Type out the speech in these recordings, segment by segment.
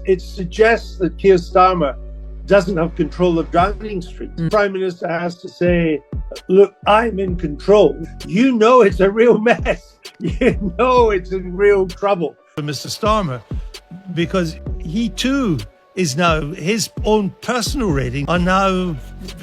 it suggests that Kier Starmer doesn't have control of Downing Street. The Prime Minister has to say, look, I'm in control. You know it's a real mess. You know it's in real trouble. Mr. Starmer, because he too is now, his own personal rating are now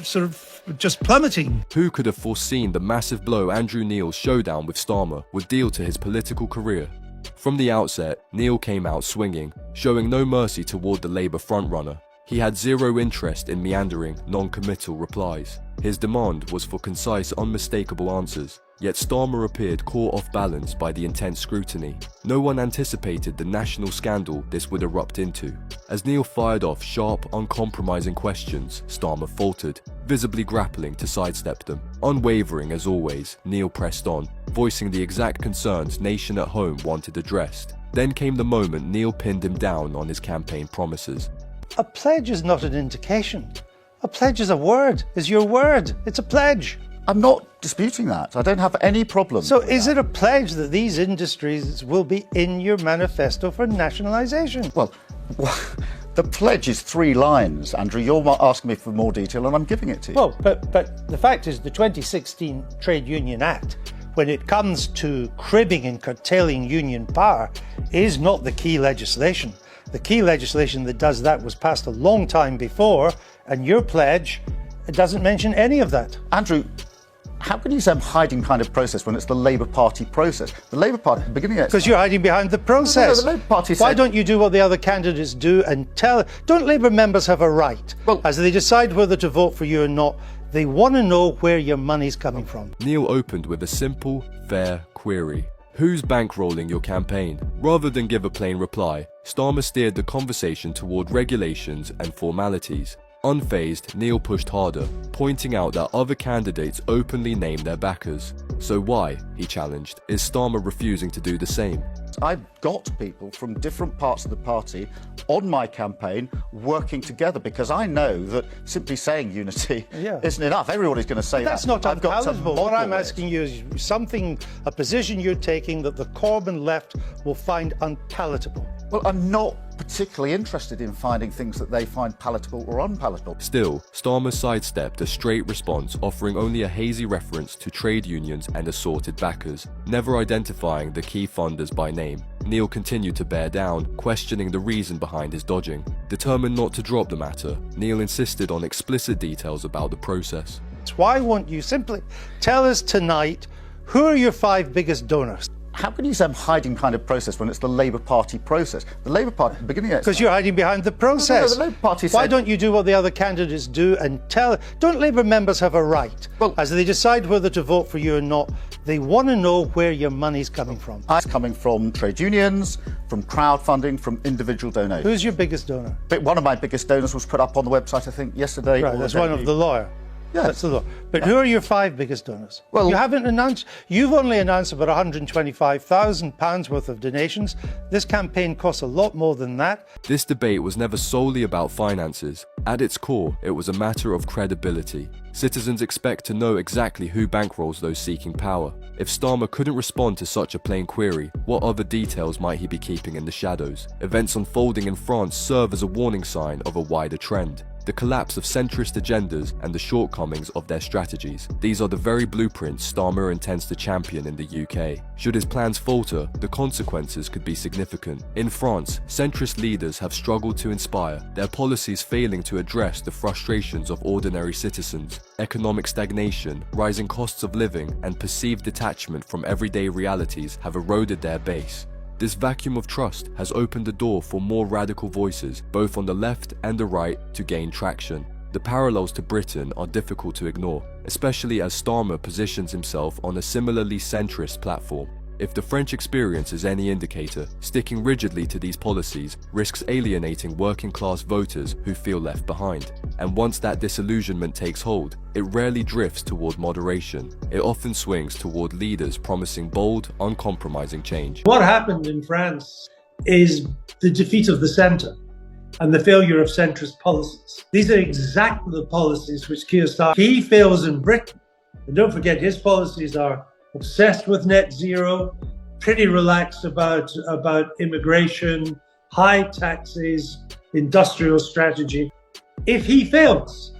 sort of just plummeting. Who could have foreseen the massive blow Andrew Neil's showdown with Starmer would deal to his political career? From the outset, Neil came out swinging, showing no mercy toward the Labour frontrunner. He had zero interest in meandering, non-committal replies. His demand was for concise, unmistakable answers, yet Starmer appeared caught off balance by the intense scrutiny. No one anticipated the national scandal this would erupt into. As Neil fired off sharp, uncompromising questions, Starmer faltered, visibly grappling to sidestep them. Unwavering as always, Neil pressed on, voicing the exact concerns Nation at Home wanted addressed. Then came the moment Neil pinned him down on his campaign promises. A pledge is not an indication. A pledge is a word, is your word. It's a pledge. I'm not disputing that. I don't have any problem. So is it a pledge that these industries will be in your manifesto for nationalisation? Well, the pledge is 3 lines, Andrew. You're asking me for more detail and I'm giving it to you. Well, but the fact is the 2016 Trade Union Act, when it comes to cribbing and curtailing union power, is not the key legislation. The key legislation that does that was passed a long time before, and your pledge doesn't mention any of that. Andrew, how can you say I'm hiding behind a process when it's the Labour Party process? The Labour Party, at the beginning of it... Because you're hiding behind the process. No, the Labour Party said... Why don't you do what the other candidates do and tell... Don't Labour members have a right, as they decide whether to vote for you or not, they want to know where your money's coming from? Neil opened with a simple, fair query. Who's bankrolling your campaign? Rather than give a plain reply, Starmer steered the conversation toward regulations and formalities. Unfazed, Neil pushed harder, pointing out that other candidates openly name their backers. So why, he challenged, is Starmer refusing to do the same? I've got people from different parts of the party on my campaign working together because I know that simply saying unity isn't enough. Everybody's going to say That's that. not unpalatable. What I'm asking you is a position you're taking that the Corbyn left will find unpalatable. Well, I'm not particularly interested in finding things that they find palatable or unpalatable. Still, Starmer sidestepped a straight response, offering only a hazy reference to trade unions and assorted backers, never identifying the key funders by name. Neil continued to bear down, questioning the reason behind his dodging. Determined not to drop the matter, Neil insisted on explicit details about the process. Why won't you simply tell us tonight who are your 5 biggest donors? How can you say I'm hiding behind a process when it's the Labour Party process? The Labour Party, at the beginning of it... Because you're hiding behind the process. No, the Labour Party said... Why don't you do what the other candidates do and tell... Don't Labour members have a right, as they decide whether to vote for you or not, they want to know where your money's coming from? It's coming from trade unions, from crowdfunding, from individual donations. Who's your biggest donor? One of my biggest donors was put up on the website, I think, yesterday. Right, that's one of the lawyer. Yes. That's the law. But who are your 5 biggest donors? Well, you haven't announced. You've only announced about £125,000 worth of donations. This campaign costs a lot more than that. This debate was never solely about finances. At its core, it was a matter of credibility. Citizens expect to know exactly who bankrolls those seeking power. If Starmer couldn't respond to such a plain query, what other details might he be keeping in the shadows? Events unfolding in France serve as a warning sign of a wider trend. The collapse of centrist agendas and the shortcomings of their strategies. These are the very blueprints Starmer intends to champion in the UK. Should his plans falter, the consequences could be significant. In France, centrist leaders have struggled to inspire, their policies failing to address the frustrations of ordinary citizens. Economic stagnation, rising costs of living, and perceived detachment from everyday realities have eroded their base. This vacuum of trust has opened the door for more radical voices, both on the left and the right, to gain traction. The parallels to Britain are difficult to ignore, especially as Starmer positions himself on a similarly centrist platform. If the French experience is any indicator, sticking rigidly to these policies risks alienating working-class voters who feel left behind. And once that disillusionment takes hold, it rarely drifts toward moderation. It often swings toward leaders promising bold, uncompromising change. What happened in France is the defeat of the centre and the failure of centrist policies. These are exactly the policies which Kier Starmer, he fails in Britain. And don't forget, his policies are obsessed with net zero, pretty relaxed about immigration, high taxes, industrial strategy. If he fails,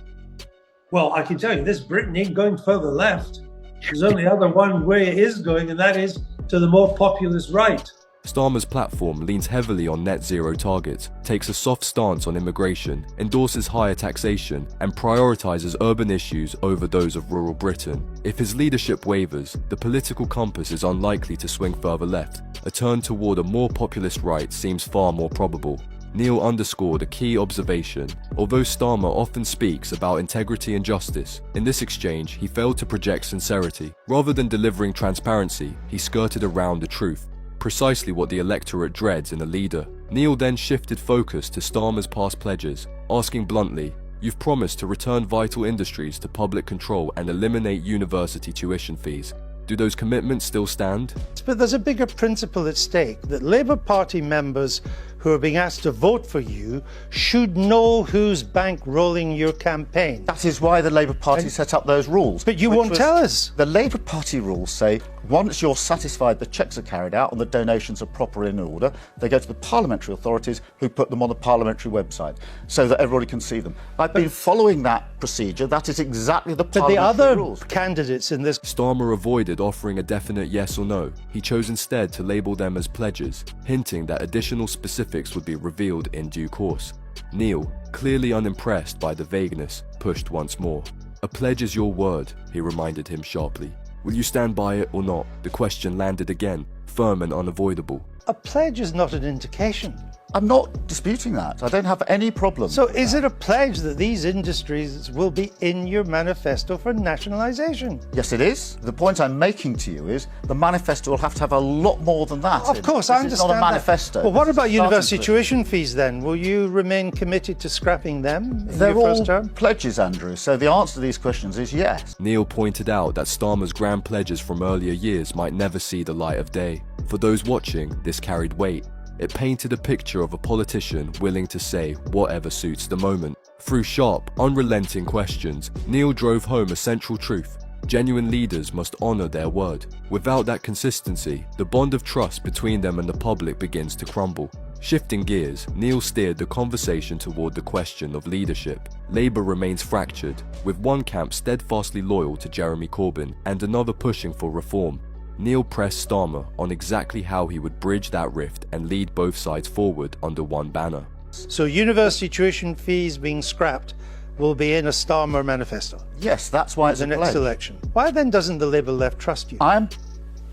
well, I can tell you this, Britain ain't going further left. There's only other one way it is going, and that is to the more populist right. Starmer's platform leans heavily on net zero targets, takes a soft stance on immigration, endorses higher taxation, and prioritises urban issues over those of rural Britain. If his leadership wavers, the political compass is unlikely to swing further left. A turn toward a more populist right seems far more probable. Neil underscored a key observation. Although Starmer often speaks about integrity and justice, in this exchange he failed to project sincerity. Rather than delivering transparency, he skirted around the truth. Precisely what the electorate dreads in a leader. Neil then shifted focus to Starmer's past pledges, asking bluntly, "You've promised to return vital industries to public control and eliminate university tuition fees. Do those commitments still stand?" But there's a bigger principle at stake, that Labour Party members who are being asked to vote for you should know who's bankrolling your campaign. That is why the Labour Party set up those rules. But you won't tell us. The Labour Party rules say once you're satisfied the checks are carried out and the donations are proper in order, they go to the parliamentary authorities who put them on the parliamentary website so that everybody can see them. I've been following that procedure. That is exactly the parliamentary rules. But the other candidates in this... Starmer avoided offering a definite yes or no. He chose instead to label them as pledges, hinting that additional specifics would be revealed in due course. Neil, clearly unimpressed by the vagueness, pushed once more. "A pledge is your word," he reminded him sharply. "Will you stand by it or not?" The question landed again, firm and unavoidable. A pledge is not an indication. I'm not disputing that. I don't have any problem. So is it a pledge that these industries will be in your manifesto for nationalisation? Yes, it is. The point I'm making to you is the manifesto will have to have a lot more than that. Of course, I understand It's not a manifesto. Well, what about university tuition fees then? Will you remain committed to scrapping them in They're your first all term? pledges, Andrew. So the answer to these questions is yes. Neil pointed out that Starmer's grand pledges from earlier years might never see the light of day. For those watching, this carried weight. It painted a picture of a politician willing to say whatever suits the moment. Through sharp, unrelenting questions, Neil drove home a central truth. Genuine leaders must honour their word. Without that consistency, the bond of trust between them and the public begins to crumble. Shifting gears, Neil steered the conversation toward the question of leadership. Labour remains fractured, with one camp steadfastly loyal to Jeremy Corbyn and another pushing for reform. Neil pressed Starmer on exactly how he would bridge that rift and lead both sides forward under one banner. So university tuition fees being scrapped will be in a Starmer manifesto? Yes, that's why it's the a next pledge. election. Why then doesn't the Labour left trust you? I'm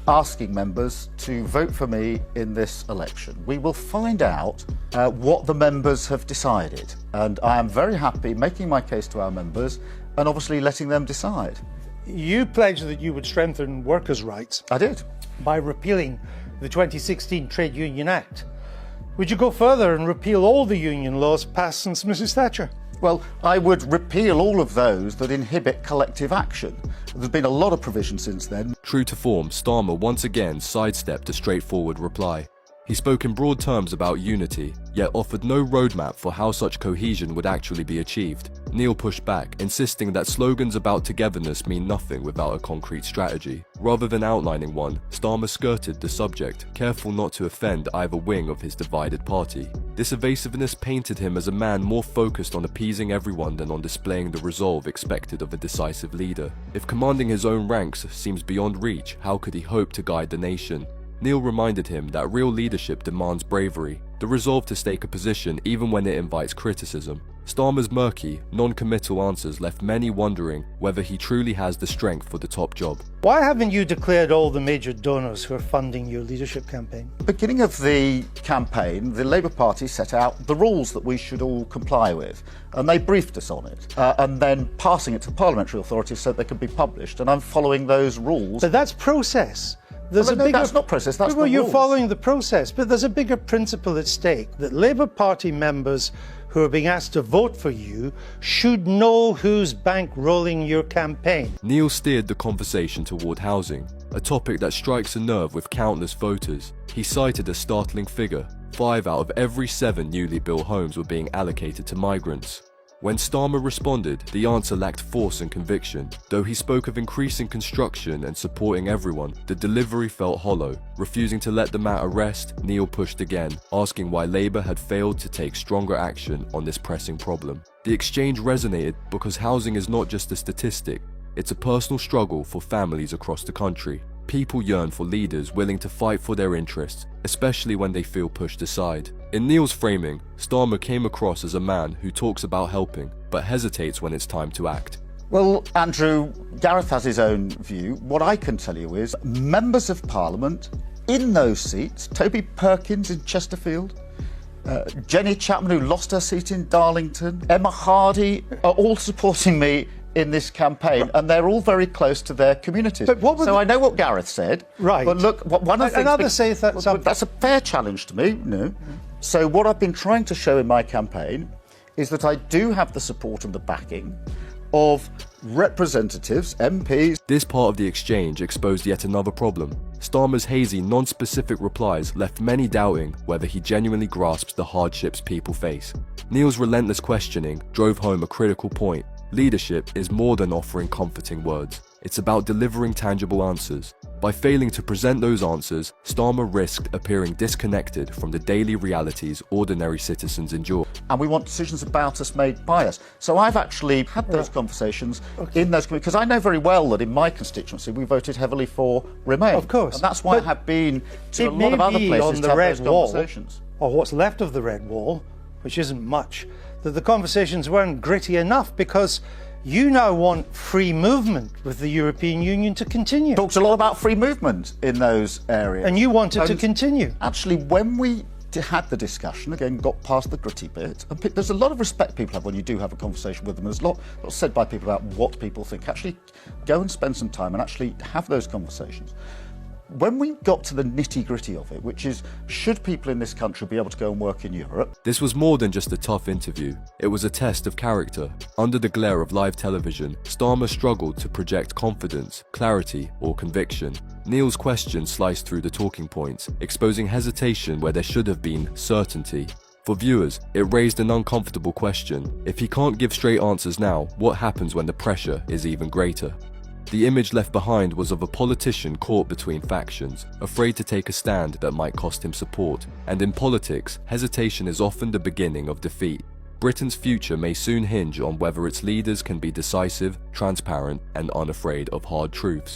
asking members to vote for me in this election. We will find out what the members have decided, and I am very happy making my case to our members and obviously letting them decide. You pledged that you would strengthen workers' rights. I did. By repealing the 2016 Trade Union Act. Would you go further and repeal all the union laws passed since Mrs. Thatcher? Well, I would repeal all of those that inhibit collective action. There's been a lot of provision since then. True to form, Starmer once again sidestepped a straightforward reply. He spoke in broad terms about unity, yet offered no roadmap for how such cohesion would actually be achieved. Neil pushed back, insisting that slogans about togetherness mean nothing without a concrete strategy. Rather than outlining one, Starmer skirted the subject, careful not to offend either wing of his divided party. This evasiveness painted him as a man more focused on appeasing everyone than on displaying the resolve expected of a decisive leader. If commanding his own ranks seems beyond reach, how could he hope to guide the nation? Neil reminded him that real leadership demands bravery, the resolve to stake a position even when it invites criticism. Starmer's murky, non-committal answers left many wondering whether he truly has the strength for the top job. Why haven't you declared all the major donors who are funding your leadership campaign? Beginning of the campaign, the Labour Party set out the rules that we should all comply with, and they briefed us on it, and then passing it to the parliamentary authorities so they could be published, and I'm following those rules. But that's process. That's not process, that's the rules. You're following the process, but there's a bigger principle at stake, that Labour Party members who are being asked to vote for you should know who's bankrolling your campaign. Neil steered the conversation toward housing, a topic that strikes a nerve with countless voters. He cited a startling figure: 5 out of every 7 newly built homes were being allocated to migrants. When Starmer responded, the answer lacked force and conviction. Though he spoke of increasing construction and supporting everyone, the delivery felt hollow. Refusing to let the matter rest, Neil pushed again, asking why Labour had failed to take stronger action on this pressing problem. The exchange resonated because housing is not just a statistic, it's a personal struggle for families across the country. People yearn for leaders willing to fight for their interests, especially when they feel pushed aside. In Neil's framing, Starmer came across as a man who talks about helping, but hesitates when it's time to act. Well, Andrew, Gareth has his own view. What I can tell you is members of Parliament in those seats, Toby Perkins in Chesterfield, Jenny Chapman, who lost her seat in Darlington, Emma Hardy, are all supporting me in this campaign, and they're all very close to their communities. So I know what Gareth said. Right. But look, one of the things... Others say that's a fair challenge to me, no. So what I've been trying to show in my campaign is that I do have the support and the backing of representatives, MPs. This part of the exchange exposed yet another problem. Starmer's hazy, non-specific replies left many doubting whether he genuinely grasps the hardships people face. Neil's relentless questioning drove home a critical point. Leadership is more than offering comforting words. It's about delivering tangible answers. By failing to present those answers, Starmer risked appearing disconnected from the daily realities ordinary citizens endure. And we want decisions about us made by us. So I've actually had those conversations in those communities, because I know very well that in my constituency we voted heavily for Remain. Of course. And that's why I have been to a lot of other places to have those conversations. Or what's left of the red wall, which isn't much, that the conversations weren't gritty enough because you now want free movement with the European Union to continue. Talked a lot about free movement in those areas. And you want it to continue. Actually, when we had the discussion, again, got past the gritty bit, and there's a lot of respect people have when you do have a conversation with them. There's a lot said by people about what people think. Actually, go and spend some time and actually have those conversations. When we got to the nitty-gritty of it, which is, should people in this country be able to go and work in Europe? This was more than just a tough interview. It was a test of character. Under the glare of live television, Starmer struggled to project confidence, clarity, or conviction. Neil's questions sliced through the talking points, exposing hesitation where there should have been certainty. For viewers, it raised an uncomfortable question. If he can't give straight answers now, what happens when the pressure is even greater? The image left behind was of a politician caught between factions, afraid to take a stand that might cost him support. And in politics, hesitation is often the beginning of defeat. Britain's future may soon hinge on whether its leaders can be decisive, transparent, and unafraid of hard truths.